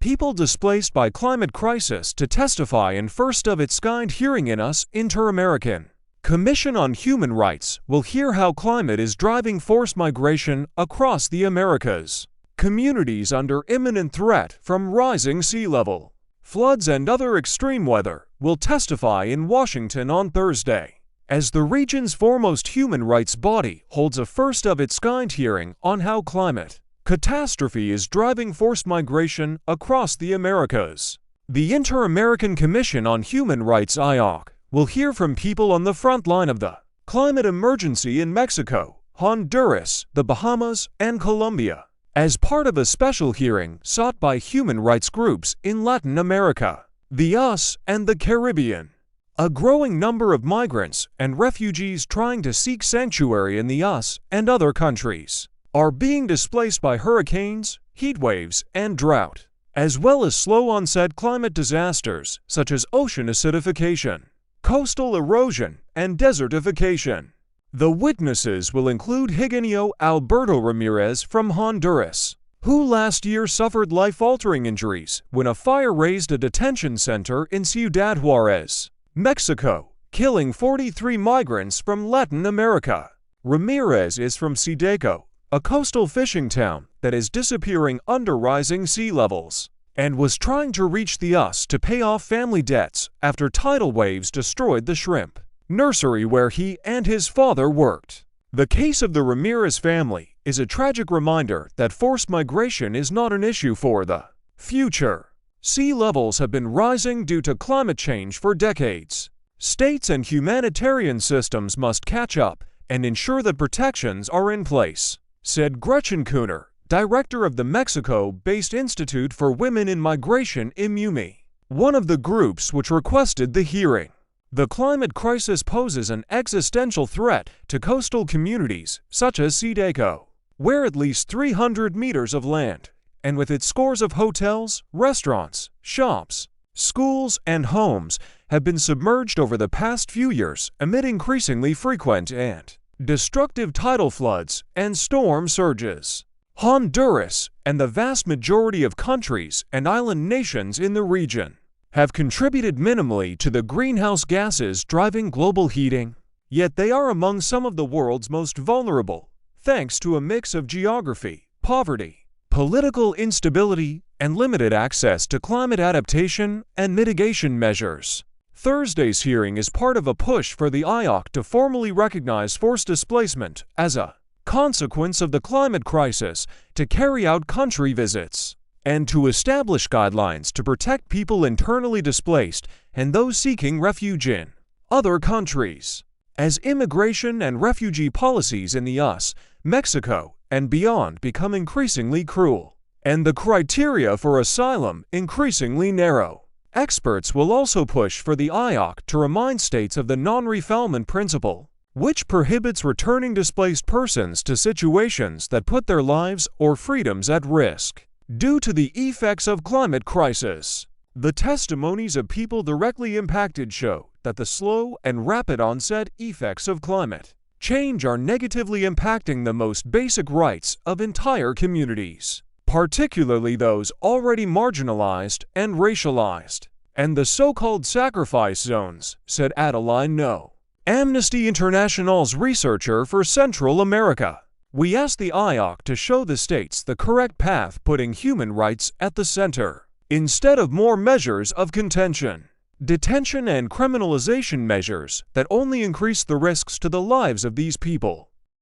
People displaced by climate crisis to testify in first-of-its-kind hearing in US Inter-American Commission on Human Rights will hear how climate is driving forced migration across the Americas. Communities under imminent threat from rising sea level, floods and other extreme weather will testify in Washington on Thursday, as the region's foremost human rights body holds a first-of-its-kind hearing on how climate catastrophe is driving forced migration across the Americas. The Inter-American Commission on Human Rights (IOC) will hear from people on the front line of the climate emergency in Mexico, Honduras, the Bahamas, and Colombia, as part of a special hearing sought by human rights groups in Latin America, the US, and the Caribbean. A growing number of migrants and refugees trying to seek sanctuary in the US and other countries are being displaced by hurricanes, heat waves, and drought, as well as slow-onset climate disasters such as ocean acidification, coastal erosion, and desertification. The witnesses will include Higinio Alberto Ramirez from Honduras, who last year suffered life-altering injuries when a fire razed a detention center in Ciudad Juarez, Mexico, killing 43 migrants from Latin America. Ramirez is from Sideco, a coastal fishing town that is disappearing under rising sea levels, and was trying to reach the US to pay off family debts after tidal waves destroyed the shrimp nursery where he and his father worked. The case of the Ramirez family is a tragic reminder that forced migration is not an issue for the future. Sea levels have been rising due to climate change for decades. States and humanitarian systems must catch up and ensure that protections are in place, said Gretchen Kuhner, director of the Mexico-based Institute for Women in Migration (IMUMI), one of the groups which requested the hearing. The climate crisis poses an existential threat to coastal communities such as Sideco, where at least 300 meters of land, and with its scores of hotels, restaurants, shops, schools, and homes, have been submerged over the past few years amid increasingly frequent and destructive tidal floods and storm surges. Honduras and the vast majority of countries and island nations in the region have contributed minimally to the greenhouse gases driving global heating, yet they are among some of the world's most vulnerable, thanks to a mix of geography, poverty, political instability, and limited access to climate adaptation and mitigation measures. Thursday's hearing is part of a push for the IOC to formally recognize forced displacement as a consequence of the climate crisis, to carry out country visits, and to establish guidelines to protect people internally displaced and those seeking refuge in other countries. As immigration and refugee policies in the US, Mexico, and beyond become increasingly cruel, and the criteria for asylum increasingly narrow, experts will also push for the IOC to remind states of the Non-Refoulement principle, which prohibits returning displaced persons to situations that put their lives or freedoms at risk due to the effects of climate crisis. The testimonies of people directly impacted show that the slow and rapid onset effects of climate change are negatively impacting the most basic rights of entire communities, particularly those already marginalized and racialized, and the so-called sacrifice zones, said Adeline No, Amnesty International's researcher for Central America. We asked the IOC to show the states the correct path, putting human rights at the center, instead of more measures of contention, detention, and criminalization measures that only increase the risks to the lives of these people.